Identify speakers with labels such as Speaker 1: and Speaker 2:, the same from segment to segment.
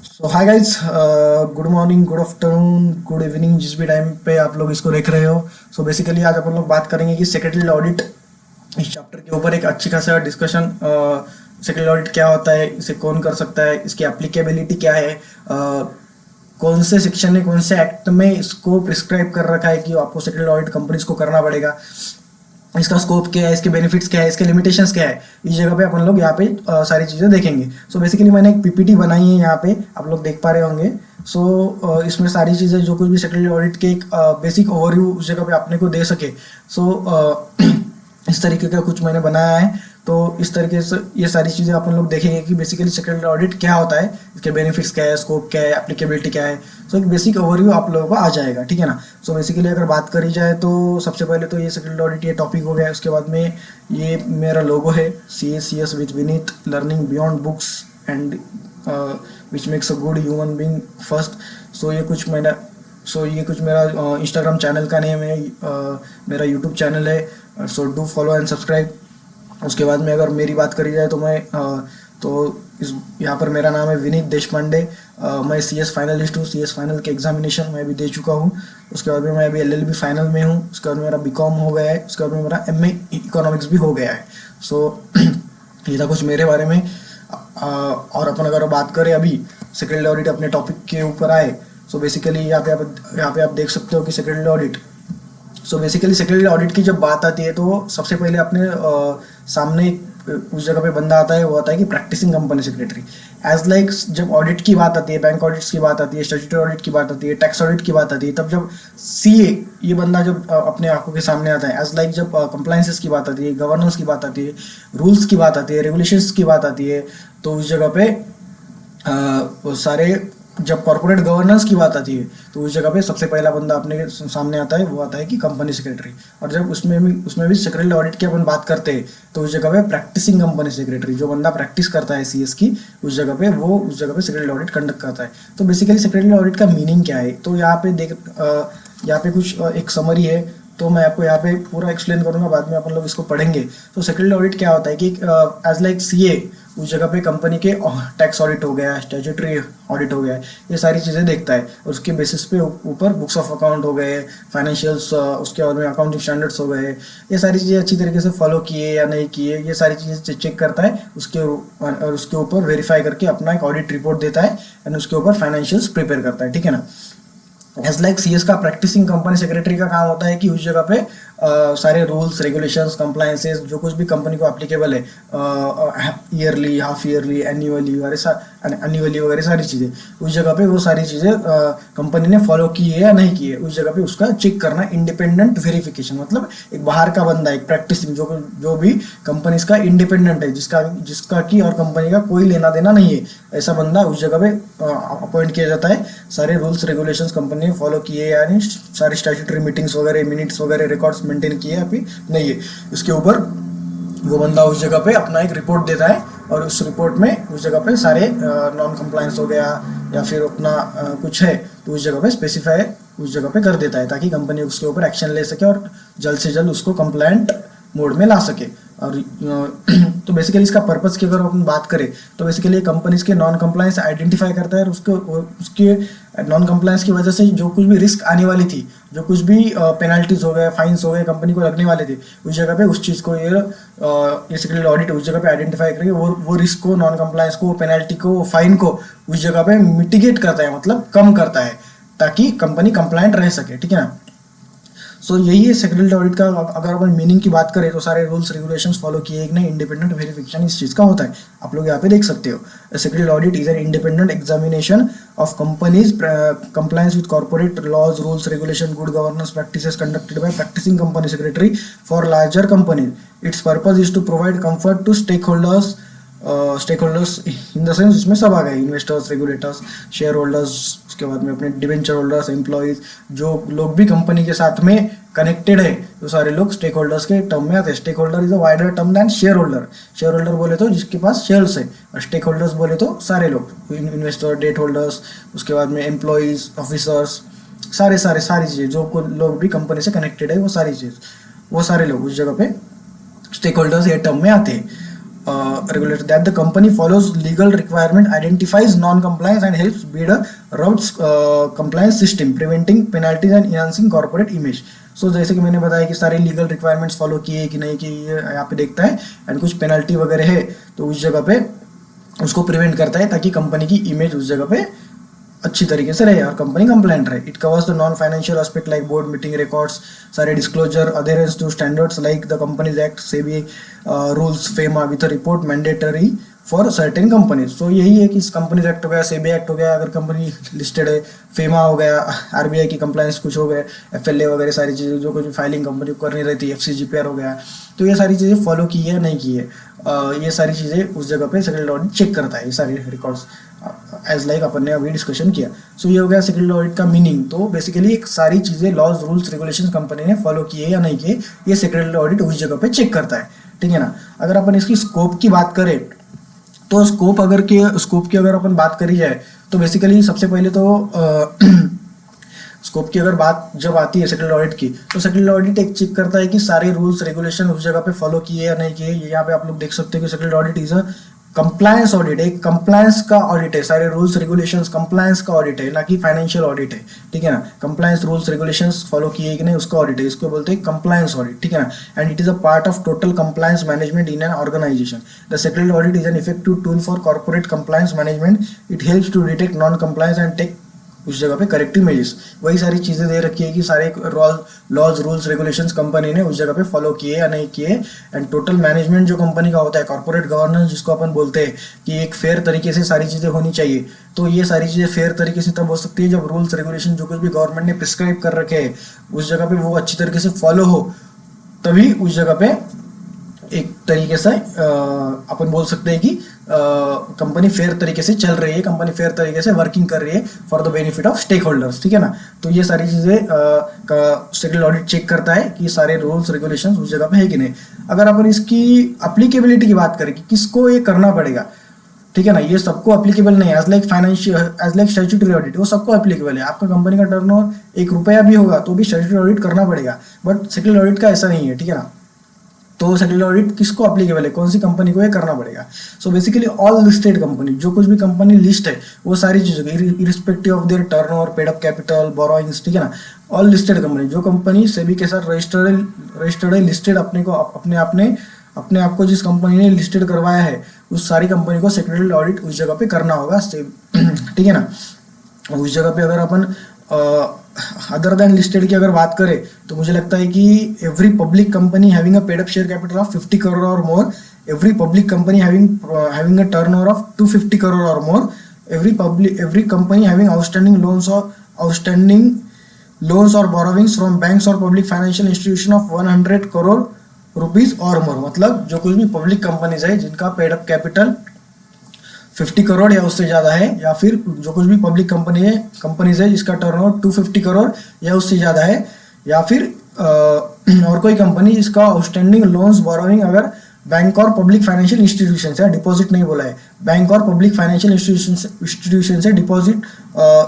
Speaker 1: सो hi guys, good morning, good afternoon, good evening, जिस भी time पे आप लोग इसको देख रहे हो। सो बेसिकली आज अपन लोग बात करेंगे कि सेक्रेटरी ऑडिट, इस चैप्टर के ऊपर एक अच्छी खासा डिस्कशन। सेक्रेटरी ऑडिट क्या होता है, इसे कौन कर सकता है, इसकी एप्लीकेबिलिटी क्या है, कौन से सेक्शन ने, कौन से एक्ट में इसको प्रिस्क्राइब कर रखा है कि आपको सेक्रेटरी ऑडिट कंपनीज को करना पड़ेगा, इसका स्कोप क्या है, इसके बेनिफिट्स क्या है, इसके लिमिटेशंस क्या है। इस जगह पे अपन लोग यहाँ पे सारी चीज़ें देखेंगे। सो बेसिकली मैंने एक पीपीटी बनाई है, यहाँ पे आप लोग देख पा रहे होंगे। सो इसमें सारी चीज़ें जो कुछ भी सेक्रेटरी ऑडिट के एक बेसिक ओवरव्यू उस जगह पे अपने को दे सके। सो इस तरीके का कुछ मैंने बनाया है। तो इस तरीके से ये सारी चीज़ें अपन लोग देखेंगे कि बेसिकली सेक्रेटरी ऑडिट क्या होता है, इसके बेनिफिट्स क्या है, स्कोप क्या है, एप्लीकेबिलिटी क्या है। सो एक बेसिक ओवरव्यू आप लोगों को आ जाएगा, ठीक है ना। सो बेसिकली अगर बात करी जाए तो सबसे पहले तो ये सेक्रेटरी ऑडिट ये टॉपिक हो गया। उसके बाद में ये मेरा लोगो है, CS with Vineet, learning beyond books and which makes a good human being first. So ये कुछ मेरा इंस्टाग्राम चैनल का नेम है, मेरा यूट्यूब चैनल है। So do follow and subscribe. उसके बाद में अगर मेरी बात करी जाए तो मैं तो इस यहाँ पर मेरा नाम है विनीत देशपांडे। मैं CS फाइनलिस्ट हूँ। CS फाइनल के एग्जामिनेशन मैं भी दे चुका हूँ। उसके बाद में मैं अभी LLB फाइनल में हूँ। उसके बाद मेरा BCom हो गया है। उसके बाद में मेरा MA इकोनॉमिक्स भी हो गया है। सो ये था कुछ मेरे बारे में। और अपन अगर बात करें अभी सेक्रेटरी ऑडिट अपने टॉपिक के ऊपर आए। सो बेसिकली यहाँ पे आप देख सकते हो कि secretary audit. So basically secretary audit की जब बात आती है तो सबसे पहले अपने सामने उस जगह पे बंदा आता है, वो आता है कि practising company secretary. As like जब ऑडिट की बात आती है, बैंक ऑडिट्स की बात आती है, स्टैट्यूटरी ऑडिट की बात आती है, टैक्स ऑडिट की बात आती है, तब जब CA ये बंदा जब अपने आंखों के सामने आता है, एज लाइक जब कंप्लाइंसेस की बात आती है, गवर्नेंस की बात आती है, रूल्स की बात आती है, रेगुलेशंस की बात आती है, तो उस जगह पे वो सारे जब कॉर्पोरेट गवर्नेंस की बात आती है तो उस जगह पे सबसे पहला बंदा अपने सामने आता है, वो आता है कि कंपनी सेक्रेटरी। और जब उसमें भी सेक्रेटरी ऑडिट की अपन बात करते हैं तो उस जगह पे प्रैक्टिसिंग कंपनी सेक्रेटरी, जो बंदा प्रैक्टिस करता है CS की, उस जगह पे सेक्रेटरी ऑडिट कंडक्ट करता है। तो बेसिकली सेक्रेटरी ऑडिट का मीनिंग क्या है, तो यहाँ पे कुछ एक समरी है। तो मैं आपको यहाँ पे पूरा एक्सप्लेन करूंगा, बाद में अपन लोग इसको पढ़ेंगे। तो सेक्रेटरी ऑडिट क्या होता है कि एज लाइक CA उस जगह पे कंपनी के टैक्स ऑडिट हो गया, स्टैट्यूटरी ऑडिट हो गया, ये सारी चीज़ें देखता है। उसके बेसिस पे ऊपर बुक्स ऑफ अकाउंट हो गए, फाइनेंशियल्स, उसके बाद में अकाउंटिंग स्टैंडर्ड्स हो गए, ये सारी चीज़ें अच्छी तरीके से फॉलो किए या नहीं किए, ये सारी चीज़ें चेक करता है। उसके ऊपर वेरीफाई करके अपना एक ऑडिट रिपोर्ट देता है एंड उसके ऊपर फाइनेंशियल्स प्रिपेयर करता है, ठीक है ना। एज लाइक CS का प्रैक्टिसिंग कंपनी सेक्रेटरी का काम होता है कि उस जगह पे सारे रूल्स, रेगुलेशंस, कंप्लायंसेस, जो कुछ भी कंपनी को एप्लीकेबल है, ईयरली, हाफ ईयरली, एनुअली वगैरह सारी चीज़ें, उस जगह पे वो सारी चीज़ें कंपनी ने फॉलो की है या नहीं की है, उस जगह पे उसका चेक करना, इंडिपेंडेंट वेरिफिकेशन। मतलब एक बाहर का बंदा, एक प्रैक्टिसिंग जो भी कंपनीज का इंडिपेंडेंट है, जिसका की और कंपनी का कोई लेना देना नहीं है, ऐसा बंदा उस जगह पे अपॉइंट किया जाता है। सारे रूल्स रेगुलेशंस कंपनी ने फॉलो किए, यानी सारी स्टैट्यूटरी मीटिंग्स वगैरह, मिनट्स वगैरह, रिकॉर्ड्स मेंटेन किए अभी नहीं है, इसके ऊपर वो बंदा उस जगह पे अपना एक रिपोर्ट देता है। और उस रिपोर्ट में उस जगह पे सारे नॉन कंप्लायंस हो गया या फिर अपना कुछ है तो उस जगह पे स्पेसिफाई उस जगह पे कर देता है, ताकि कंपनी उसके ऊपर एक्शन ले सके और जल्द से जल्द उसको कंप्लायंट मोड में ला सके। और तो बेसिकली इसका पर्पस की अगर अपन बात करें तो बेसिकली कंपनीज के नॉन कंप्लायंस आइडेंटिफाई करता है, और उसके नॉन कंप्लायंस की वजह से जो कुछ भी रिस्क आने वाली थी, जो कुछ भी पेनल्टीज हो गए, फाइन्स हो गए, कंपनी को लगने वाले थे, उस जगह पे उस चीज़ को ये सेक्रेटरी ऑडिट उस जगह पे आइडेंटिफाई करके वो रिस्क को, नॉन कंप्लायंस को, पेनल्टी को, फाइन को उस जगह पे मिटिगेट करता है, मतलब कम करता है, ताकि कंपनी कंप्लायंट रह सके, ठीक है ना। सो यही है सेक्रेटरी ऑडिट का। अगर अपन मीनिंग की बात करें तो सारे रूल्स रेगुलेशंस फॉलो किए, एक नहीं, इंडिपेंडेंट वेरिफिकेशन इस चीज़ का होता है, आप लोग यहाँ पे देख सकते हो। Secretary audit is an independent examination of companies compliance with corporate laws, rules, regulation, good governance practices conducted by practicing company secretary for larger companies. Its purpose is to provide comfort to stakeholders in the sense, इसमें सब आ गए, investors, regulators, share holders, उसके बाद में अपने debenture holders, employees, जो लोग भी कंपनी के साथ में कनेक्टेड है, तो सारे लोग स्टेक होल्डर्स के टर्म में आते हैं। Stakeholder is a wider term than shareholder. Shareholder बोले तो जिसके पास शेयर्स है, और स्टेक होल्डर्स बोले तो सारे लोग, इन्वेस्टर, डेट होल्डर्स, उसके बाद में एम्प्लॉयज, ऑफिसर्स, सारी चीज़ें, जो लोग भी कंपनी से कनेक्टेड है, वो सारी चीज़, वो सारे लोग उस जगह पे स्टेक होल्डर्स ये टर्म में आते हैं। regulator that the company follows legal requirement, identifies non-compliance and helps build a robust compliance system, preventing penalties and enhancing corporate image. So जैसे कि मैंने बताया कि सारे लीगल रिक्वायरमेंट्स फॉलो किए कि नहीं किए यहाँ पे देखता है, एंड कुछ पेनल्टी वगैरह है तो उस जगह पे उसको प्रिवेंट करता है ताकि कंपनी की इमेज उस जगह पे अच्छी तरीके से रहे और कंपनी कंप्लाइंट रहे. It covers the non financial aspect like board meeting records, सारे disclosure, adherence to standards like the companies act, SEBI rules, FEMA with report mandatory for certain companies. So यही है कि इस कंपनीज एक्ट हो गया, SEBI act हो गया अगर कंपनी लिस्टेड है, फेमा हो गया, आरबीआई की कंप्लायंस कुछ हो गए, एफएलए वगैरह सारी चीज़ें जो कुछ फाइलिंग कंपनी को करनी रहती है, एफसीजीपीआर हो गया, तो ये सारी चीज़ें फॉलो की है नहीं की है, ये सारी चीज़ें उस जगह पे सेक्रेटरी ऑडिट चेक करता है, ये सारी रिकॉर्ड्स एज लाइक अपन ने अभी डिस्कशन किया. सो ये हो गया सेक्रेटरी ऑडिट का मीनिंग. तो बेसिकली एक सारी चीज़ें लॉज रूल्स रेगुलेशन कंपनी ने फॉलो किए या नहीं किए, ये सेक्रेटरी ऑडिट उस जगह पे चेक करता है. ठीक है ना. अगर अपन इसकी स्कोप की बात करें तो स्कोप की अगर अपन बात करी जाए तो बेसिकली सबसे पहले तो स्कोप की अगर बात जब आती है सेक्रेटरी ऑडिट की, तो सेक्रेटरी ऑडिट एक चेक करता है कि सारे रूल्स रेगुलेशन उस जगह पे फॉलो किए या नहीं किए. यहाँ पे आप लोग देख सकते हो कि secretary audit is a compliance audit, एक कंप्लायंस का ऑडिट है, सारे रूल्स रेगुलेशंस कंप्लायंस का ऑडिट है, ना कि फाइनेंशियल ऑडिट है. ठीक है ना. कंप्लायंस रूल्स रेगुलेशंस फॉलो किए कि नहीं उसका ऑडिट है, इसको बोलते हैं कंप्लायंस ऑडिट. ठीक है ना. And it is a part of total compliance management in an organisation. The secretary audit is an effective tool for corporate compliance management. It helps to detect non compliance and take उस जगह पे corrective measures. वही सारी चीज़ें दे रखी है कि सारे लॉज रूल्स रेगुलेशंस कंपनी ने उस जगह पे फॉलो किए या नहीं किए. एंड टोटल मैनेजमेंट जो कंपनी का होता है, कॉर्पोरेट गवर्नेंस जिसको अपन बोलते हैं कि एक फेयर तरीके से सारी चीज़ें होनी चाहिए, तो ये सारी चीज़ें फेयर तरीके से तब हो सकती है जब रूल्स रेगुलेशन जो कुछ भी गवर्नमेंट ने प्रिस्क्राइब कर रखे हैं उस जगह पे वो अच्छी तरीके से फॉलो हो, तभी उस जगह पे एक तरीके से अपन बोल सकते हैं कि कंपनी फेयर तरीके से चल रही है, कंपनी फेयर तरीके से वर्किंग कर रही है for the benefit of stakeholders. ठीक है ना. तो ये सारी चीज़ें सेक्रेटरी ऑडिट चेक करता है कि सारे रूल्स रेगुलेशंस उस जगह पे है कि नहीं. अगर अपन इसकी अप्लीकेबिलिटी की बात करें कि किसको ये करना पड़ेगा, ठीक है ना, ये सबको एप्लीकेबल नहीं है. As like financial, as like statutory audit वो सबको एप्लीकेबल है. आपका कंपनी का टर्नओवर 1 रुपया भी होगा तो भी स्टैट्यूटरी ऑडिट करना पड़ेगा, बट सेक्रेटरी ऑडिट का ऐसा नहीं है. ठीक है ना. तो सेक्रेटरी ऑडिट किसको एप्लीकेबल है, कौन सी कंपनी को ये करना पड़ेगा. So basically all listed company, जो कुछ भी कंपनी लिस्ट है वो सारी चीज़ों की irrespective of their turnover, paid up capital, borrowings. ठीक है ना. ऑल लिस्टेड कंपनी, जो कंपनी सेबी के साथ रजिस्टर्ड है, लिस्टेड अपने आप को जिस कंपनी ने लिस्टेड करवाया है उस सारी कंपनी को सेक्रेटरी ऑडिट उस जगह पे करना होगा. ठीक है ना. उस जगह पे अगर अपन अदर देन लिस्टेड की अगर बात करें तो मुझे लगता है कि every public company having a paid up share capital of 50 crore और more, every public company having a turnover of 250 crore और more, every company having outstanding loans और बोरोविंग्स फ्रॉम बैंक्स और public financial institution of 100 crore rupees और more. मतलब जो कुछ भी public companies है जिनका पेड अप कैपिटल 50 करोड़ या उससे ज़्यादा है, या फिर जो कुछ भी पब्लिक कंपनीज है जिसका टर्नओवर 250 करोड़ या उससे ज़्यादा है, या फिर और कोई कंपनी जिसका आउटस्टैंडिंग लोन्स बोरोइंग अगर बैंक और पब्लिक फाइनेंशियल इंस्टीट्यूशन है, डिपॉजिट नहीं बोला है, बैंक और पब्लिक फाइनेंशियल इंस्टीट्यूशन से डिपॉजिट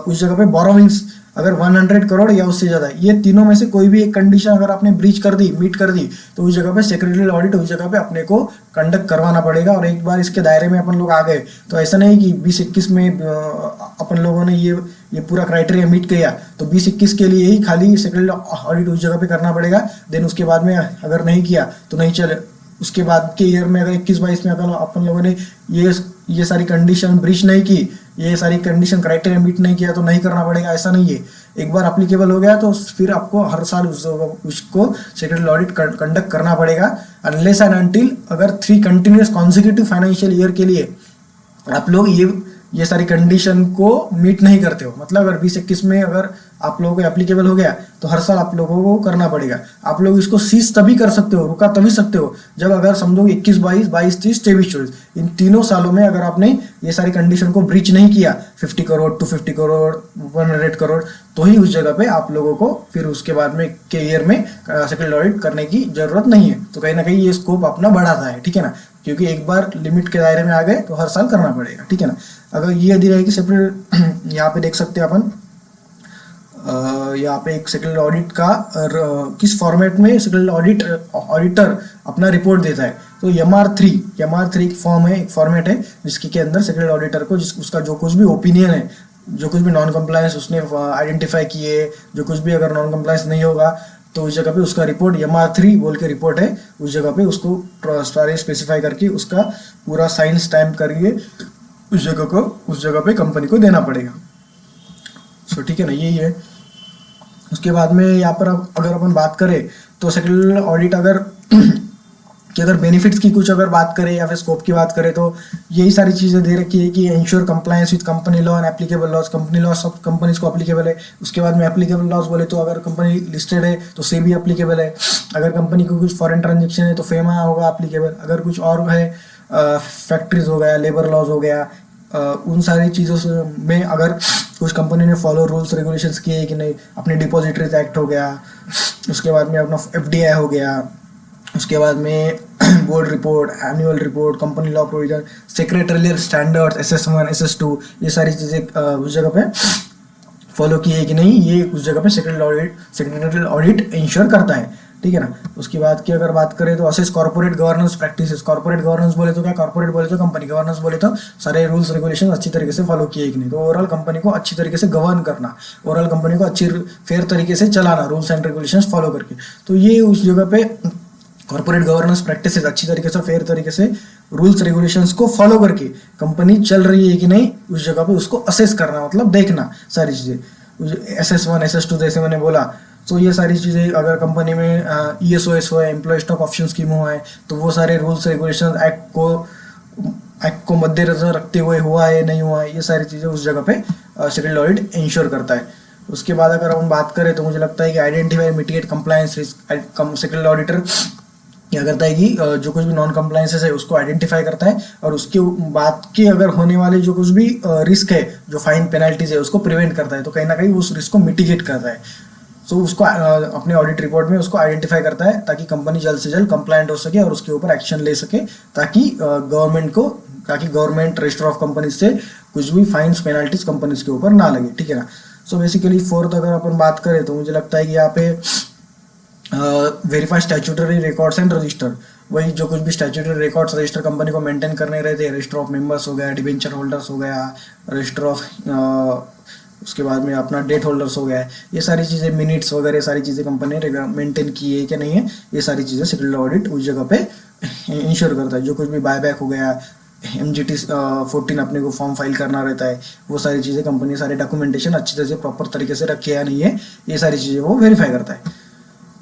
Speaker 1: उस जगह पे बोरोइंग्स अगर 100 करोड़ या उससे ज़्यादा, ये तीनों में से कोई भी एक कंडीशन अगर आपने ब्रीच कर दी, मीट कर दी, तो उस जगह पे सेक्रेटरी ऑडिट उस जगह पे अपने को कंडक्ट करवाना पड़ेगा. और एक बार इसके दायरे में अपन लोग आ गए तो ऐसा नहीं कि 2021 में अपन लोगों ने ये पूरा क्राइटेरिया मीट किया तो 2021 के लिए ही खाली सेक्रेटरी ऑडिट उस जगह पे करना पड़ेगा. देन उसके बाद में अगर नहीं किया तो नहीं चले. उसके बाद के ईयर में अगर 21-22 में अगर अपन लोगों ने ये सारी कंडीशन ब्रीच नहीं की, ये सारी कंडीशन क्राइटेरिया मीट नहीं किया तो नहीं करना पड़ेगा, ऐसा नहीं है. एक बार एप्लीकेबल हो गया तो फिर आपको हर साल उसको सेक्रेटरी ऑडिट कंडक्ट करना पड़ेगा. अनलेस एंड अनटिल अगर 3 कंटिन्यूस कॉन्जिक्यूटिव फाइनेंशियल ईयर के लिए आप लोग ये सारी कंडीशन को मीट नहीं करते हो, मतलब अगर 2021 में अगर आप लोगों को एप्लीकेबल हो गया तो हर साल आप लोगों को करना पड़ेगा. आप लोग इसको सीज तभी कर सकते हो, रुका तभी सकते हो जब अगर समझो 21-22, 22-23, 23-24 इन तीनों सालों में अगर आपने ये सारी कंडीशन को ब्रीच नहीं किया 50 करोड़, 250 करोड़, 100 करोड़, तो ही उस जगह पे आप लोगों को फिर उसके बाद में के ईयर में सेक्रेटरी ऑडिट करने की जरूरत नहीं है. तो कहीं ना कहीं ये स्कोप अपना बढ़ाता है. ठीक है ना. क्योंकि एक बार लिमिट के दायरे में आ गए तो हर साल करना पड़ेगा. ठीक है ना. अगर ये यदि रहेगी सेपरेट, यहाँ पे देख सकते हैं अपन, यहाँ पे एक सेक्रेटरी ऑडिट का किस फॉर्मेट में सेक्रेटरी ऑडिटर अपना रिपोर्ट देता है. तो MR3 फॉर्म है, एक फॉर्मेट है जिसके के अंदर सेक्रेटरी ऑडिटर को उसका जो कुछ भी ओपिनियन है, जो कुछ भी नॉन कंप्लायंस उसने आइडेंटिफाई किए, जो कुछ भी अगर नॉन कंप्लायंस नहीं होगा तो उस जगह पे उसका रिपोर्ट MR3 बोल के रिपोर्ट है, उस जगह पे उसको सारे स्पेसिफाई करके उसका पूरा साइन स्टैम्प करके उस जगह पे कंपनी को देना पड़ेगा। सो ठीक है ना, यही है। उसके बाद में यहाँ पर अगर अपन बात करें तो सेक्रेटरी ऑडिट अगर बेनिफिट्स की कुछ अगर बात करें या फिर स्कोप की बात करें तो यही सारी चीज़ें दे रखी है कि ensure compliance with company law and applicable laws. Company law सब कंपनीज को एप्लीकेबल है। उसके बाद में एप्लीकेबल लॉज बोले तो अगर कंपनी लिस्टेड है तो से भी एप्लीकेबल है। अगर कंपनी को कुछ फॉरेन ट्रांजेक्शन है तो फेमा होगा एप्लीकेबल। अगर कुछ और है फैक्ट्रीज हो गया, लेबर लॉज हो गया, उन सारी चीज़ों में अगर कुछ कंपनी ने फॉलो रूल्स रेगुलेशंस किए कि नहीं, अपने डिपॉजिटरीज एक्ट हो गया, उसके बाद में अपना FDI हो गया, उसके बाद में board report, annual report, company law provision, secretarial standards SS1 SS2, ये सारी चीज़ें उस जगह पे फॉलो की है कि नहीं, ये उस जगह पे सेक्रेटरियल ऑडिट इंश्योर करता है। ठीक है ना। उसकी बात की अगर बात करें तो assess corporate governance practices. Corporate governance बोले तो क्या, कॉर्पोरेट बोले तो कंपनी, गवर्नेंस बोले तो सारे रूल्स रेगुलेशन अच्छी तरीके से फॉलो किए कि नहीं। तो ओवरऑल कंपनी को अच्छी तरीके से गवर्न करना, ओवरऑल कंपनी को अच्छी फेयर तरीके से चलाना, रूल्स एंड रेगुलेशंस फॉलो करके। तो ये उस जगह पे कॉर्पोरेट गवर्नेंस प्रैक्टिसेस अच्छी तरीके से फेयर तरीके से रूल्स रेगुलेशंस को फॉलो करके कंपनी चल रही है कि नहीं, उस जगह पे उसको असेस करना, मतलब देखना सारी चीज़ें। SS1 SS2 जैसे मैंने बोला, तो ये सारी चीज़ें अगर कंपनी में ESOS हो, एम्प्लॉय स्टॉक ऑप्शन स्कीम हुआ है, तो वो सारे रूल्स रेगुलेशन एक्ट को मद्देनजर रखते हुए हुआ है नहीं हुआ है, ये सारी चीज़ें उस जगह पे सेक्रेटरी ऑडिट इंश्योर करता है। उसके बाद अगर हम बात करें तो मुझे लगता है कि identify mitigate compliance risk. Secretary auditor क्या करता है कि जो कुछ भी नॉन कंप्लायंसेस है उसको आइडेंटिफाई करता है और उसके बाद के अगर होने वाले जो कुछ भी रिस्क है, जो फाइन पेनल्टीज है, उसको प्रिवेंट करता है। तो कहीं ना कहीं उस रिस्क को मिटिगेट करता है। सो उसको अपने ऑडिट रिपोर्ट में उसको आइडेंटिफाई करता है ताकि कंपनी जल्द से जल्द कंप्लायंट हो सके और उसके ऊपर एक्शन ले सके, ताकि गवर्नमेंट रजिस्टर ऑफ कंपनीज से कुछ भी फाइन्स पेनल्टीज कंपनीज के ऊपर ना लगे। ठीक है ना। सो बेसिकली फोर्थ अगर अपन बात करें तो मुझे लगता है कि यहाँ पे verify statutory records and register. वही जो कुछ भी स्टैट्यूटरी रिकॉर्ड्स रजिस्टर कंपनी को मेंटेन करने रहते हैं, रजिस्टर ऑफ मेंबर्स हो गया, डिबेंचर होल्डर्स हो गया, रजिस्टर ऑफ उसके बाद में अपना डेट होल्डर्स हो गया है, ये सारी चीज़ें, मिनट्स वगैरह सारी चीज़ें कंपनी ने मेंटेन की है क्या नहीं है, ये सारी चीज़ें सेक्रेटरी ऑडिट उस जगह पे इंश्योर करता है। जो कुछ भी बायबैक हो गया, MGT 14 अपने को फॉर्म फाइल करना रहता है, वो सारी चीज़ें कंपनी सारे डॉक्यूमेंटेशन अच्छी तरह से प्रॉपर तरीके से रखे या नहीं है, ये सारी चीज़ें वो वेरीफाई करता है।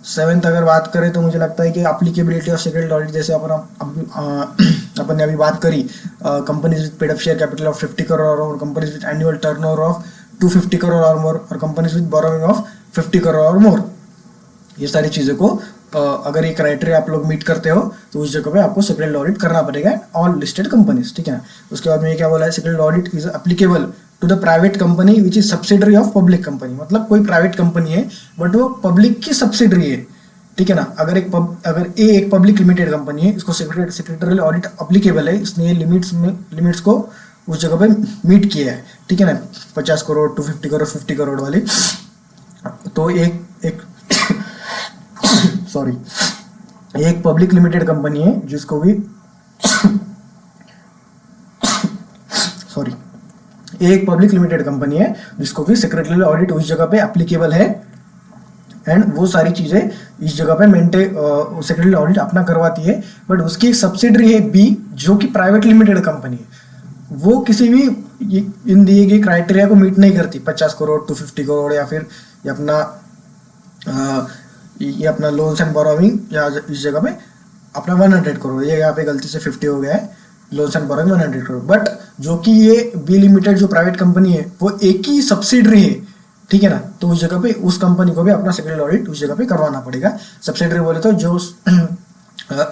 Speaker 1: सेवेंथ अगर बात करें तो मुझे लगता है कि एप्लीकेबिलिटी ऑफ सेक्रेटरी ऑडिट, जैसे अपन ने अभी बात करी, companies with paid up share capital of 50 crore और companies with annual turnover of 250 crore और मोर, और companies with borrowing of 50 crore और मोर, ये सारी चीज़ों को अगर ये क्राइटेरिया आप लोग मीट करते हो तो उस जगह पे आपको सेक्रेटरी ऑडिट करना पड़ेगा, ऑल लिस्टेड कंपनीज। ठीक है। उसके बाद में ये क्या बोला है, secretary audit is applicable to the private company which is subsidiary of public company. मतलब कोई प्राइवेट कंपनी है बट वो पब्लिक की सब्सिडरी है। ठीक है ना। अगर एक पब्लिक लिमिटेड कंपनी है, इसको सेक्रेटरियल ऑडिट एप्लीकेबल है, इसने ये लिमिट्स को उस जगह पे मीट किया है। ठीक है ना। 50 करोड़ 250 करोड़ 50 करोड़ वाली, तो एक सॉरी एक पब्लिक लिमिटेड कंपनी है जिसको भी एक पब्लिक लिमिटेड कंपनी है जिसको भी सेक्रेटरियल ऑडिट उस जगह पे एप्लीकेबल है, एंड वो सारी चीज़ें इस जगह पे सेक्रेटरियल ऑडिट अपना करवाती है। बट उसकी एक सब्सिडरी है B, जो कि प्राइवेट लिमिटेड कंपनी है, वो किसी भी इन दिए गए क्राइटेरिया को मीट नहीं करती। 50 करोड़ 250 करोड़ या फिर ये अपना लोन्स एंड बोरोइंग, या इस जगह पे अपना 100 करोड़, ये यहाँ पे गलती से 50 हो गया है, loans and borrowing 100 crore. But जो कि ये B लिमिटेड जो प्राइवेट कंपनी है वो एक ही सब्सिडरी है। ठीक है ना। तो उस जगह पे उस कंपनी को भी अपना सेक्रेटरियल ऑडिट उस जगह पे करवाना पड़ेगा। सब्सिडरी बोले तो जो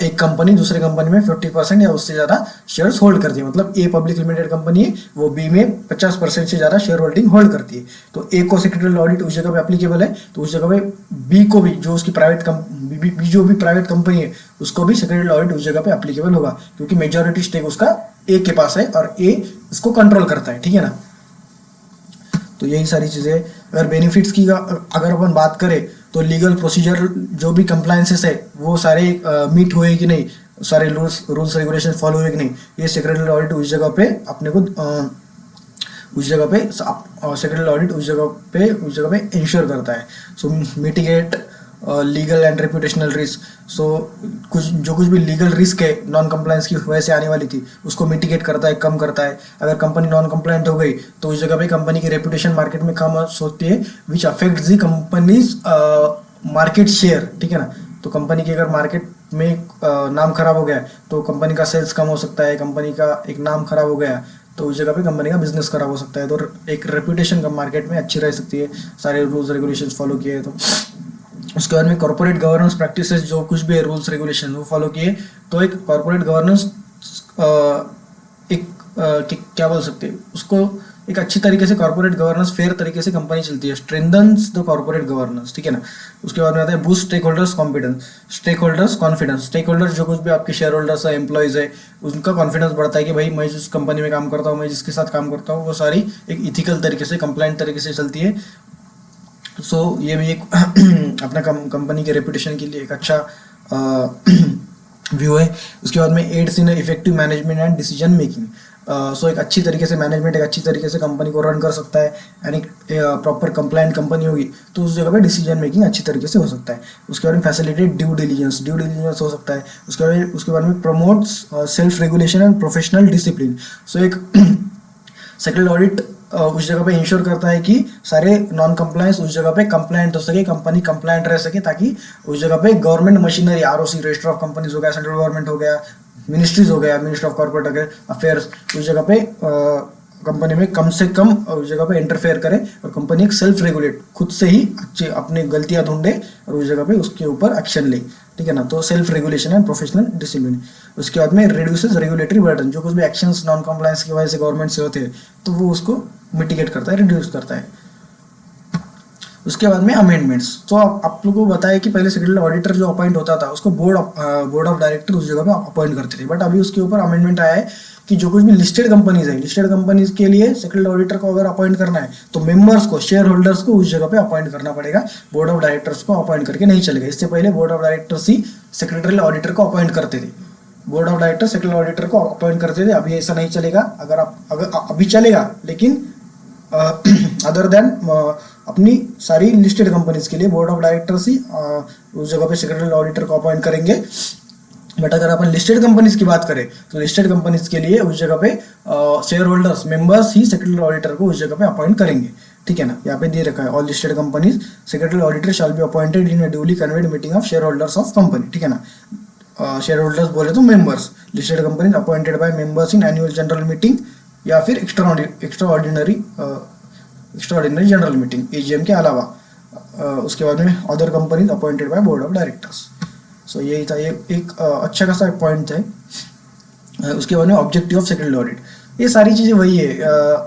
Speaker 1: एक कंपनी दूसरे कंपनी में 50% या उससे ज़्यादा शेयर्स होल्ड करती है। मतलब A पब्लिक लिमिटेड कंपनी है, वो B में 50% से ज़्यादा शेयर होल्डिंग होल्ड करती है। तो A को सेक्रेटरियल ऑडिट उस जगह पे एप्लीकेबल है, तो उस जगह पे B को भी, जो उसकी जो भी प्राइवेट कंपनी है, उसको भी सेक्रेटरियल ऑडिट उस जगह पे एप्लीकेबल होगा, क्योंकि मेजॉरिटी स्टेक उसका A के पास है और A इसको कंट्रोल करता है। ठीक है ना। तो यही सारी चीज़ें। अगर बेनिफिट्स की अगर अपन बात करें तो लीगल प्रोसीजर जो भी कंप्लायंसेस है वो सारे मीट हुए कि नहीं, सारे रूल्स रेगुलेशन फॉलो हुए कि नहीं, ये सेक्रेटरी ऑडिट उस जगह पे अपने को उस जगह पे सेक्रेटरी ऑडिट उस जगह पे इंश्योर करता है। So mitigate legal and reputational risk. So कुछ भी लीगल रिस्क है नॉन कंप्लायंस की वजह से आने वाली थी, उसको मिटिगेट करता है, कम करता है। अगर कंपनी नॉन कंप्लायंट हो गई तो उस जगह पे कंपनी की रेपुटेशन मार्केट में कम होती है, which affects the companies market share, ठीक है ना। तो कंपनी के अगर मार्केट में नाम खराब हो गया तो कंपनी का सेल्स कम हो सकता है, कंपनी का एक नाम खराब हो गया तो उस जगह पे कंपनी का बिजनेस खराब हो सकता है। तो एक रेपुटेशन का मार्केट में अच्छी रह सकती है सारे रूल्स रेगुलेशंस फॉलो किए तो। उसके बाद में कॉर्पोरेट गवर्नेंस प्रैक्टिसेस, जो कुछ भी है रूल्स रेगुलेशन वो फॉलो किए तो एक कॉर्पोरेट गवर्नेंस एक क्या बोल सकते हैं उसको, एक अच्छी तरीके से कॉर्पोरेट गवर्नेंस फेयर तरीके से कंपनी चलती है, स्ट्रेंथन्स द कॉर्पोरेट गवर्नेंस, ठीक है ना। उसके बाद में आता है boost stakeholders confidence, stakeholders confidence. Stakeholders जो कुछ भी आपके शेयर होल्डर्स है, एम्प्लॉयज है, उनका कॉन्फिडेंस बढ़ता है कि भाई मैं जिस कंपनी में काम करता हूँ, मैं जिसके साथ काम करता हूँ वो सारी एक इथिकल तरीके से, कंप्लाइंट तरीके से चलती है। सो ये भी एक अपना कंपनी के रेपुटेशन के लिए एक अच्छा व्यू है। उसके बाद में aids in effective management and decision making. So एक अच्छी तरीके से मैनेजमेंट एक अच्छी तरीके से कंपनी को रन कर सकता है, यानी प्रॉपर कंप्लायंट कंपनी होगी तो उस जगह पे डिसीजन मेकिंग अच्छी तरीके से हो सकता है। उसके बाद में फैसिलिटेट ड्यू डिलीजेंस हो सकता है। उसके बाद में promotes self regulation and professional discipline. So एक सेक्रेटरी ऑडिट उस जगह पे इंश्योर करता है कि सारे नॉन कंप्लायंस उस जगह पे कंप्लायंट हो सके, कंपनी कंप्लायंट रह सके, ताकि उस जगह पे government machinery, ROC register of companies हो गया, सेंट्रल गवर्नमेंट हो गया, मिनिस्ट्रीज हो गया, मिनिस्ट्री ऑफ कॉर्पोरेट अफेयर्स, उस जगह पे कंपनी में कम से कम उस जगह पे इंटरफेयर करे और कंपनी एक सेल्फ रेगुलेट खुद से ही अच्छी अपनी गलतियां ढूंढे और उस जगह पे उसके ऊपर एक्शन ले, ठीक है ना। तो self regulation and professional discipline. उसके बाद में रिड्यूसेस रेगुलेटरी बर्डन, जो कुछ भी एक्शंस नॉन कंप्लायंस की वजह से गवर्नमेंट से होते हैं तो वो उसको मिटिगेट करता है, रिड्यूस करता है। उसके बाद में अमेंडमेंट्स। तो आप लोगों को बताया कि पहले सेक्रेटरी ऑडिटर जो अपॉइंट होता था उसको बोर्ड ऑफ डायरेक्टर उस जगह पे अपॉइंट करते थे, बट अभी उसके ऊपर अमेंडमेंट आया है कि जो कुछ भी लिस्टेड कंपनीज है, लिस्टेड कंपनीज के लिए सेक्रेटरी ऑडिटर को अगर अपॉइंट करना है तो मेंबर्स को, शेयर होल्डर्स को उस जगह पे अपॉइंट करना पड़ेगा, बोर्ड ऑफ डायरेक्टर्स को अपॉइंट करके नहीं चलेगा। इससे पहले board of directors he secretary auditor को अपॉइंट करते थे, board of director secretary auditor को अपॉइंट करते थे। अभी ऐसा नहीं चलेगा। अगर अभी चलेगा, लेकिन अदर देन अपनी सारी लिस्टेड कंपनीज के लिए बोर्ड ऑफ डायरेक्टर्स ही उस जगह पे सेक्रेटरी ऑडिटर को अपॉइंट करेंगे। बट अगर अपन लिस्टेड कंपनीज की बात करें तो लिस्टेड कंपनीज के लिए उस जगह पे शेयर होल्डर्स, मेंबर्स ही सेक्रेटरी ऑडिटर को उस जगह पे अपॉइंट करेंगे, ठीक है ना। यहाँ पे दे रखा है all listed companies secretary auditor shall be appointed in a duly convened meeting of shareholders of company, ठीक है ना। शेयर होल्डर्स बोले तो members, listed companies appointed by members in annual general meeting या फिर extraordinary general meeting, AGM के अलावा। उसके बाद में other companies appointed by board of directors. So यही था, ये एक अच्छा खासा पॉइंट है। उसके बाद में ऑब्जेक्टिव ऑफ सेक्रेटरी ऑडिट, ये सारी चीज़ें वही है,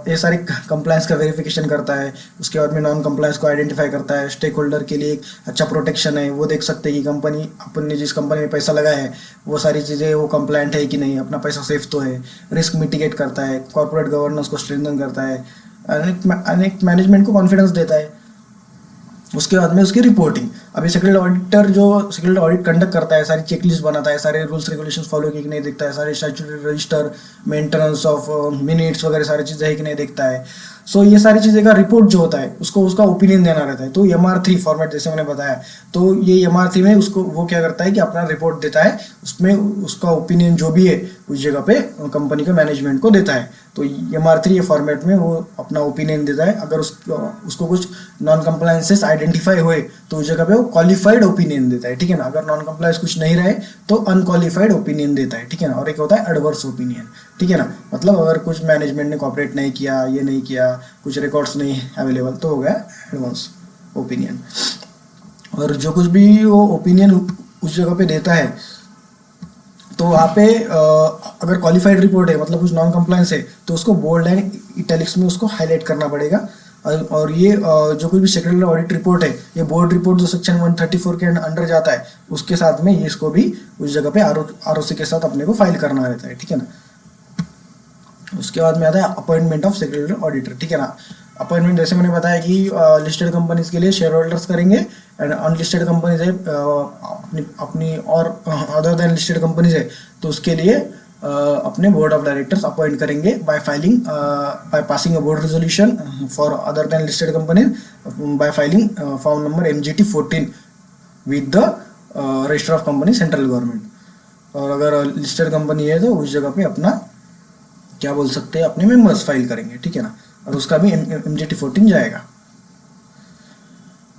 Speaker 1: ये सारी कंप्लायंस का वेरिफिकेशन करता है। उसके बाद में नॉन कंप्लायंस को आइडेंटिफाई करता है, स्टेक होल्डर के लिए एक अच्छा प्रोटेक्शन है, वो देख सकते हैं कि कंपनी, अपन ने जिस कंपनी में पैसा लगाया है वो सारी चीज़ें वो कंप्लायंट है कि नहीं, अपना पैसा सेफ तो है। रिस्क मिटिगेट करता है, कॉर्पोरेट गवर्नेंस को स्ट्रेंथन करता है, अनेक मैनेजमेंट को कॉन्फिडेंस देता है। उसके बाद में उसकी रिपोर्टिंग, अभी सेक्रेटरी ऑडिटर जो सेक्रेटरी ऑडिट कंडक्ट करता है, सारी चेकलिस्ट बनाता है, सारे रूल्स रेगुलेशंस फॉलो किए कि नहीं देखता है, सारे statutory register, maintenance of minutes वगैरह सारी चीज़ें है कि नहीं देखता है। सो ये सारी चीज़ें का रिपोर्ट जो होता है उसको उसका ओपिनियन देना रहता है। तो MR3 फॉर्मेट जैसे मैंने बताया, तो ये MR3 में उसको वो क्या करता है कि अपना रिपोर्ट देता है, उसमें उसका ओपिनियन जो भी है उस जगह पे कंपनी के मैनेजमेंट को देता है। तो MR3 फॉर्मेट में वो अपना ओपिनियन देता है। अगर उसको कुछ नॉन कंप्लायंसेस आइडेंटिफाई हुए तो उस जगह पे वो क्वालिफाइड ओपिनियन देता है, ठीक है ना। अगर नॉन कंप्लायंस कुछ नहीं रहे तो अनक्वालिफाइड ओपिनियन देता है, ठीक है ना। और एक होता है एडवर्स ओपिनियन, ठीक है ना। मतलब अगर कुछ मैनेजमेंट ने कॉपरेट नहीं किया, ये नहीं किया, कुछ रिकॉर्ड्स नहीं अवेलेबल, तो हो गया एडवांस ओपिनियन। और जो कुछ भी वो ओपिनियन उस जगह पे देता है तो वहाँ पे अगर क्वालिफाइड रिपोर्ट है, मतलब कुछ नॉन कंप्लायंस है, तो उसको बोल्ड एंड इटैलिक्स में उसको हाईलाइट करना पड़ेगा। और ये जो कुछ भी सेक्रेटरी ऑडिट रिपोर्ट है, ये बोर्ड रिपोर्ट जो सेक्शन 134 के अंडर जाता है, उसके साथ में ये इसको भी उस जगह पे आरओसी के साथ अपने को फाइल करना रहता है, ठीक है ना। उसके बाद में आता है अपॉइंटमेंट ऑफ सेक्रेटरी ऑडिटर, ठीक है ना। अपॉइंटमेंट जैसे मैंने बताया कि लिस्टेड कंपनीज के लिए शेयर होल्डर्स करेंगे, एंड अनलिस्टेड कंपनीज है अपनी अपनी और अदर देन लिस्टेड कंपनीज है तो उसके लिए अपने बोर्ड ऑफ डायरेक्टर्स अपॉइंट करेंगे by passing a board resolution for other than listed companies by filing form number MGT 14 with the register of company central government. और अगर लिस्टेड कंपनी है तो उस जगह पे अपना क्या बोल सकते हैं अपने मेंबर्स फाइल करेंगे, ठीक है ना, और उसका भी MGT 14 जाएगा।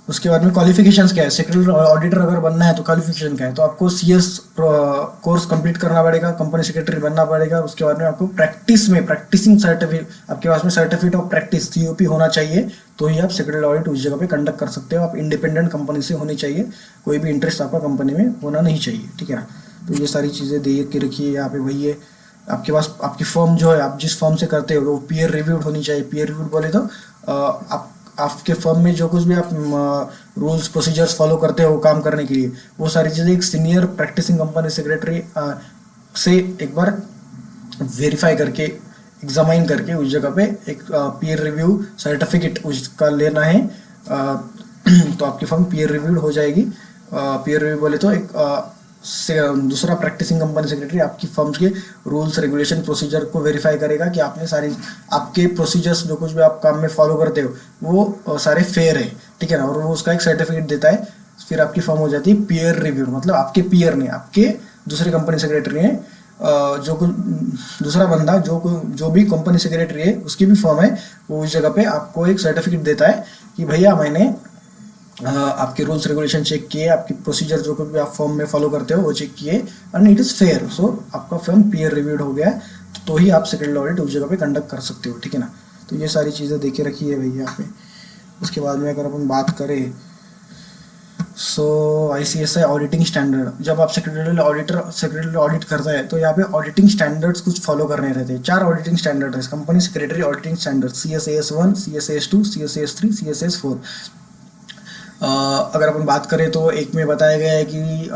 Speaker 1: उसके बाद में क्वालिफिकेशंस क्या है, सेक्रेटरी ऑडिटर अगर बनना है तो क्वालिफिकेशन क्या है, तो आपको CS कोर्स कंप्लीट करना पड़ेगा, कंपनी सेक्रेटरी बनना पड़ेगा। उसके बाद में आपको प्रैक्टिसिंग सर्टिफिकेट, आपके पास में सर्टिफिकेट ऑफ प्रैक्टिस COP होना चाहिए, तो ही आप सेक्रेटरी ऑडिट उस जगह पे कंडक्ट कर सकते हो। आप इंडिपेंडेंट कंपनी से होनी चाहिए, कोई भी इंटरेस्ट आपका कंपनी में होना नहीं चाहिए, ठीक है ना। तो ये सारी चीज़ें दे के रखिए यहाँ पे भाई। ये आपके पास आपकी फर्म जो है, आप जिस फर्म से करते हो वो पीयर रिव्यूड होनी चाहिए। पीयर रिव्यूड बोले तो आप आपके फर्म में जो कुछ भी आप रूल्स प्रोसीजर्स फॉलो करते हो काम करने के लिए, वो सारी चीज़ें एक सीनियर प्रैक्टिसिंग कंपनी सेक्रेटरी से एक बार वेरीफाई करके एग्जामाइन करके उस जगह पे एक पीयर रिव्यू सर्टिफिकेट उसका लेना है। तो आपकी फर्म पीयर रिव्यूड हो जाएगी। पीयर रिव्यू बोले तो एक दूसरा प्रैक्टिसिंग कंपनी सेक्रेटरी आपकी फर्म के रूल्स रेगुलेशन प्रोसीजर को वेरीफाई करेगा कि आपने सारी आपके प्रोसीजर्स जो कुछ भी आप काम में फॉलो करते हो वो सारे फेयर है, ठीक है ना, और वो उसका एक सर्टिफिकेट देता है। फिर आपकी फर्म हो जाती है पीयर रिव्यू, मतलब आपके पीयर ने, आपके दूसरे कंपनी सेक्रेटरी ने जो कुछ दूसरा बंदा जो भी कंपनी सेक्रेटरी है उसकी भी फर्म है, वो उस जगह पे आपको एक सर्टिफिकेट देता है कि भैया मैंने आपके रूल्स रेगुलेशन चेक किए, आपकी प्रोसीजर जो भी आप फर्म में फॉलो करते हो वो चेक किए एंड इट इज़ फेयर, सो आपका फर्म पीयर रिव्यूड हो गया है, तो ही आप सेक्रेटरी ऑडिट उस जगह पे कंडक्ट कर सकते हो, ठीक है ना। तो ये सारी चीज़ें देखे रखी है भैया यहाँ पे। उसके बाद में अगर अपन बात करें सो ICSI ऑडिटिंग स्टैंडर्ड, जब आप सेक्रेटरी ऑडिट करता है तो यहाँ पे ऑडिटिंग स्टैंडर्ड्स कुछ फॉलो करने रहते हैं। 4 ऑडिटिंग स्टैंडर्ड है company secretary auditing standard, CSAS 1, CSAS 2, CSAS 3, CSAS 4। अगर अपन बात करें तो एक में बताया गया है कि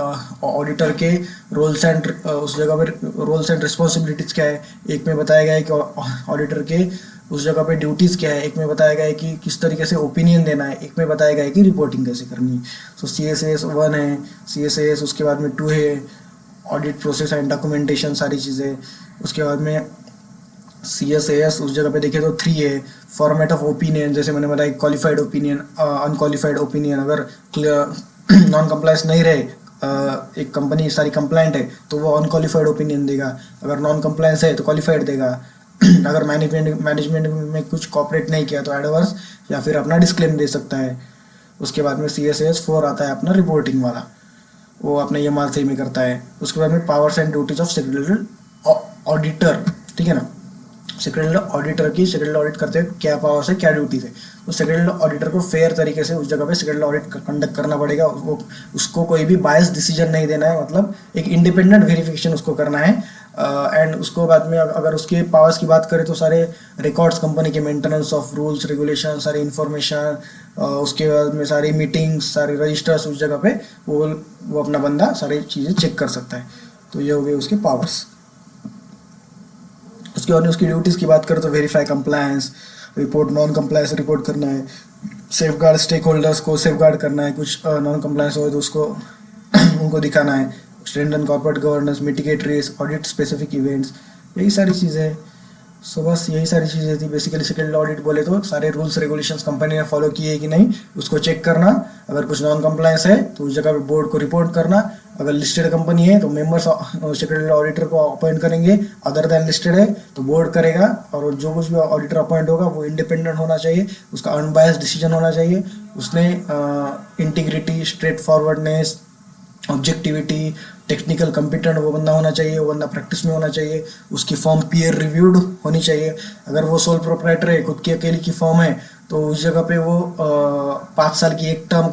Speaker 1: ऑडिटर के रोल्स एंड उस जगह पर रोल्स एंड रिस्पॉन्सिबिलिटीज़ क्या है। एक में बताया गया है कि ऑडिटर के उस जगह पे ड्यूटीज़ क्या है। एक में बताया गया है कि किस तरीके से ओपिनियन देना है। एक में बताया गया है कि रिपोर्टिंग कैसे करनी है। सो CSAS 1 है, CSAS उसके बाद में 2 है ऑडिट प्रोसेस एंड डॉक्यूमेंटेशन सारी चीज़ें। उसके बाद में CSAS उस जगह पे देखें तो 3 है फॉर्मेट ऑफ ओपिनियन, जैसे मैंने बताया क्वालिफाइड ओपिनियन, अनक्वालिफाइड ओपिनियन। अगर नॉन कंप्लायंस नहीं रहे, एक कंपनी सारी कंप्लायंट है तो वो अनक्वालिफाइड ओपिनियन देगा, अगर नॉन कंप्लायंस है तो क्वालिफाइड देगा। अगर मैनेजमेंट में कुछ कॉपरेट नहीं किया तो एडवर्स या फिर अपना डिस्क्लेम दे सकता है। उसके बाद में CSAS 4 आता है अपना रिपोर्टिंग वाला, वो अपने ये माल सही में करता है। उसके बाद में powers and duties of secretary auditor, ठीक है ना। सेक्रेटरी ऑडिट करते हैं क्या पावर्स है क्या ड्यूटीज है। तो सेक्रेटरी ऑडिटर को फेयर तरीके से उस जगह पे सेक्रेटरी ऑडिट कंडक्ट करना पड़ेगा। उसको कोई भी बायस डिसीजन नहीं देना है, मतलब एक इंडिपेंडेंट वेरिफिकेशन उसको करना है। एंड उसको बाद में अगर उसके पावर्स की बात करें तो सारे रिकॉर्ड्स कंपनी के मेंटेनेंस ऑफ रूल्स रेगुलेशन, सारी इन्फॉर्मेशन, उसके बाद में सारी मीटिंग्स, सारे रजिस्टर्स उस जगह पे वो अपना बंदा सारी चीज़ें चेक कर सकता है। तो ये हो गए उसके पावर्स। उसके बाद उसकी ड्यूटीज़ की बात करें तो verify compliance report, non compliance report करना है, सेफ गार्ड स्टेक होल्डर्स को सेफ गार्ड करना है, कुछ नॉन कंप्लायंस हो तो उसको उनको दिखाना है, strengthen corporate governance, mitigate risk, audit specific events, यही सारी चीज़ें हैं। सो बस यही सारी चीज़ें थी बेसिकली। सेक्रेटरी ऑडिट बोले तो सारे रूल्स रेगुलेशंस कंपनी ने फॉलो किए कि नहीं उसको चेक करना, अगर कुछ नॉन कंप्लायंस है तो उस जगह पे बोर्ड को रिपोर्ट करना। अगर लिस्टेड कंपनी है तो मेंबर्स सेक्रेटरी ऑडिटर को अपॉइंट करेंगे, अदर देन लिस्टेड है तो बोर्ड करेगा। और जो कुछ भी ऑडिटर अपॉइंट होगा वो इंडिपेंडेंट होना चाहिए, उसका अनबायस्ड डिसीजन होना चाहिए, उसने integrity, straight forwardness, objectivity, technical competent वो बंदा होना चाहिए, वो बंदा प्रैक्टिस में होना चाहिए, उसकी फॉर्म पीयर रिव्यूड होनी चाहिए। अगर वो सोल प्रोप्राइटर है, खुद की अकेली की फॉर्म है, तो उस जगह पे वो 5 साल की एक टर्म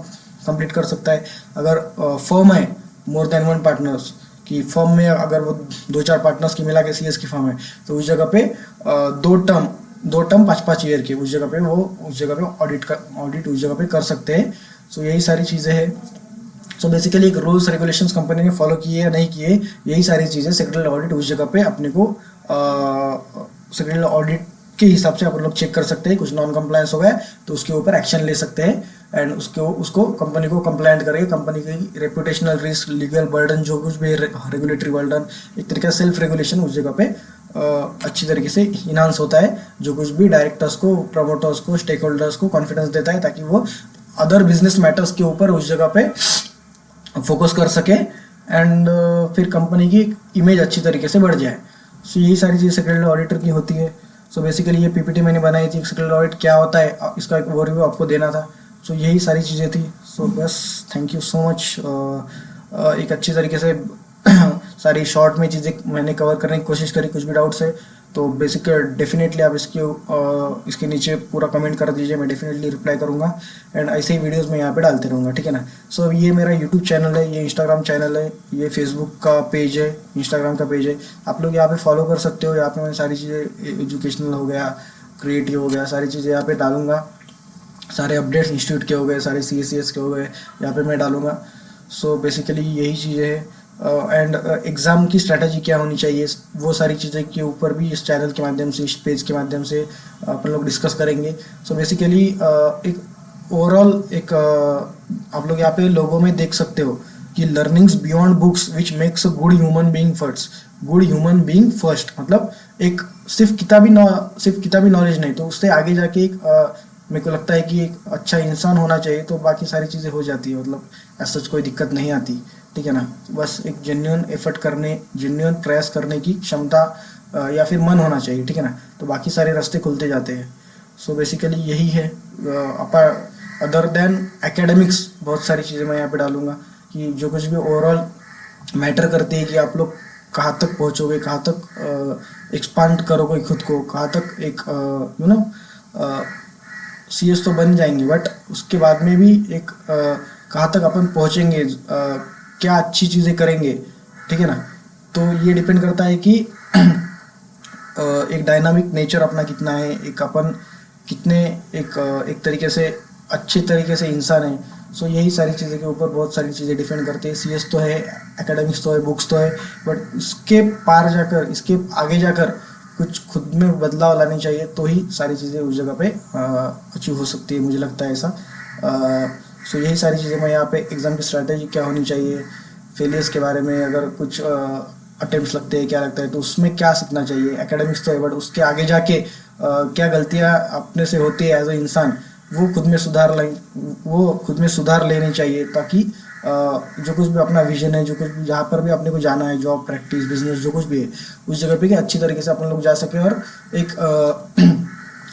Speaker 1: कंप्लीट कर सकता है। अगर फॉर्म है मोर देन 1 पार्टनर्स की फॉर्म में, अगर वो 2-4 पार्टनर्स की मिला के CS की फॉर्म है तो उस जगह पे 2 टर्म 5-5 ईयर के उस जगह पे ऑडिट उस जगह पे कर सकते हैं। सो यही सारी चीज़ें हैं। सो बेसिकली एक रूल्स रेगुलेशंस कंपनी ने फॉलो किए या नहीं किए, यही सारी चीज़ें सेक्रेटरी ऑडिट उस जगह पे अपने को सेक्रेटरी ऑडिट के हिसाब से अपन लोग चेक कर सकते हैं। कुछ नॉन कंप्लायंस हो गया तो उसके ऊपर एक्शन ले सकते हैं एंड उसको कंपनी को कंप्लायंट करके कंपनी की रेपुटेशनल रिस्क, लीगल बर्डन, जो कुछ भी रेगुलेटरी बर्डन, एक तरीके से सेल्फ रेगुलेशन उस जगह पे अच्छी तरीके से इन्हांस होता है, जो कुछ भी डायरेक्टर्स को, प्रमोटर्स को, स्टेक होल्डर्स को कॉन्फिडेंस देता है ताकि वो अदर बिजनेस मैटर्स के ऊपर उस जगह पे फोकस कर सके एंड फिर कंपनी की इमेज अच्छी तरीके से बढ़ जाए। सो यही सारी चीज़ें सेक्रेटरी ऑडिटर की होती है। सो बेसिकली ये पीपीटी मैंने बनाई थी, सेक्रेटरी ऑडिट क्या होता है इसका एक ओवरव्यू आपको देना था। सो यही सारी चीज़ें थी। सो बस थैंक यू सो मच। एक अच्छी तरीके से सारी शॉर्ट में चीज़ें मैंने कवर करने की कोशिश करी। कुछ भी डाउट्स है तो बेसिक डेफिनेटली आप इसके नीचे पूरा कमेंट कर दीजिए, मैं डेफिनेटली रिप्लाई करूँगा एंड ऐसे ही वीडियोस मैं यहाँ पे डालते रहूँगा, ठीक है ना। सो ये मेरा यूट्यूब चैनल है, ये इंस्टाग्राम चैनल है, ये फेसबुक का पेज है, इंस्टाग्राम का पेज है, आप लोग यहाँ पे फॉलो कर सकते हो। यहाँ पे मैं सारी चीज़ें एजुकेशनल हो गया, क्रिएटिव हो गया, सारी चीज़ें यहाँ पे डालूंगा। सारे अपडेट्स इंस्टीट्यूट के हो गए, सारे CSCS के हो गए, यहाँ पे मैं डालूंगा। सो बेसिकली यही चीज़ें हैं एंड एग्ज़ाम की स्ट्रैटेजी क्या होनी चाहिए, वो सारी चीज़ें के ऊपर भी इस चैनल के माध्यम से, इस पेज के माध्यम से अपन लोग डिस्कस करेंगे। सो बेसिकली एक ओवरऑल एक आप लोग यहाँ पे लोगों में देख सकते हो कि learnings beyond books which makes a good human being first. Good human being first मतलब एक सिर्फ किताबी नॉलेज नहीं, तो उससे आगे जाके एक मेरे को लगता है कि एक अच्छा इंसान होना चाहिए, तो बाकी सारी चीज़ें हो जाती है, मतलब ऐसा कोई दिक्कत नहीं आती, ठीक है ना। बस एक जेन्युइन एफर्ट करने, जेन्युइन प्रयास करने की क्षमता या फिर मन होना चाहिए, ठीक है ना, तो बाकी सारे रास्ते खुलते जाते हैं। सो बेसिकली यही है। अदर देन एकेडमिक्स बहुत सारी चीज़ें मैं यहाँ पे डालूंगा कि जो कुछ भी ओवरऑल मैटर करती है कि आप लोग कहाँ तक पहुँचोगे, कहाँ तक एक्सपांड करोगे खुद को, कहाँ तक एक CS तो बन जाएंगे, बट उसके बाद में भी एक कहाँ तक अपन पहुँचेंगे, क्या अच्छी चीज़ें करेंगे, ठीक है ना। तो ये डिपेंड करता है कि एक डायनामिक नेचर अपना कितना है, एक अपन कितने एक तरीके से अच्छे तरीके से इंसान है। सो यही सारी चीज़ें के ऊपर बहुत सारी चीज़ें डिपेंड करते हैं। CS तो है, एकेडमिक्स तो है, बुक्स तो है, बट इसके पार जाकर, इसके आगे जाकर कुछ खुद में बदलाव लानी चाहिए, तो ही सारी चीज़ें उस जगह पे अचीव हो सकती है, मुझे लगता है ऐसा। सो यही सारी चीज़ें मैं यहाँ पे एग्ज़ाम की स्ट्रैटेजी क्या होनी चाहिए, फेलियर्स के बारे में अगर कुछ अटेम्प्ट्स लगते हैं क्या लगता है तो उसमें क्या सीखना चाहिए। एकेडमिक्स तो है, बट उसके आगे जाके क्या गलतियाँ अपने से होती है एज अ इंसान, वो खुद में सुधार लेनी चाहिए, ताकि जो कुछ भी अपना विजन है, जो कुछ भी जहाँ पर भी अपने को जाना है, जॉब, प्रैक्टिस, बिजनेस, जो कुछ भी है, उस जगह पे कि अच्छी तरीके से अपन लोग जा सके और एक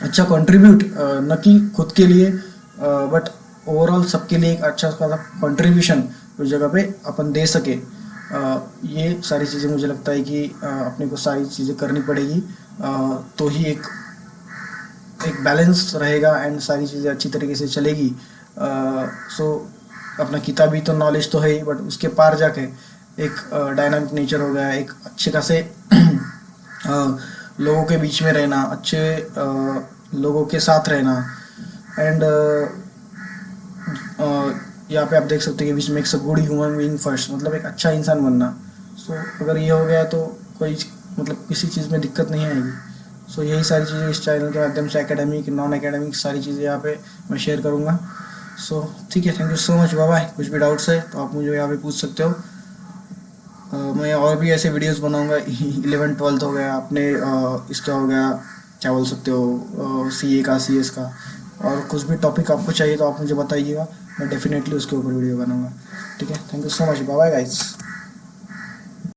Speaker 1: अच्छा कंट्रीब्यूट, न कि खुद के लिए बट ओवरऑल सबके लिए एक अच्छा खासा कंट्रीब्यूशन उस जगह पे अपन दे सके। ये सारी चीज़ें मुझे लगता है कि अपने को सारी चीज़ें करनी पड़ेगी, तो ही एक बैलेंस रहेगा एंड सारी चीज़ें अच्छी तरीके से चलेगी। सो अपना किताबी तो नॉलेज तो है ही, बट उसके पार जाके एक डायनामिक नेचर हो गया, एक अच्छे खासे लोगों के बीच में रहना, अच्छे लोगों के साथ रहना एंड यहाँ पे आप देख सकते हैं कि विच makes a good human being first, मतलब एक अच्छा इंसान बनना। सो अगर ये हो गया तो कोई मतलब किसी चीज़ में दिक्कत नहीं आएगी। सो यही सारी चीज़ें इस चैनल के माध्यम से एकेडमिक, नॉन एकेडमिक सारी चीज़ें यहाँ पे मैं शेयर करूँगा। सो ठीक है, thank you so much, bye bye. कुछ भी डाउट्स है तो आप मुझे यहाँ पे पूछ सकते हो। मैं और भी ऐसे वीडियोस बनाऊंगा। 11-12 हो गया अपने, इसका हो गया, क्या बोल सकते हो, CA का, CS का, और कुछ भी टॉपिक आपको चाहिए तो आप मुझे बताइएगा, मैं डेफिनेटली उसके ऊपर वीडियो बनाऊंगा, ठीक है। Thank you so much, bye bye guys.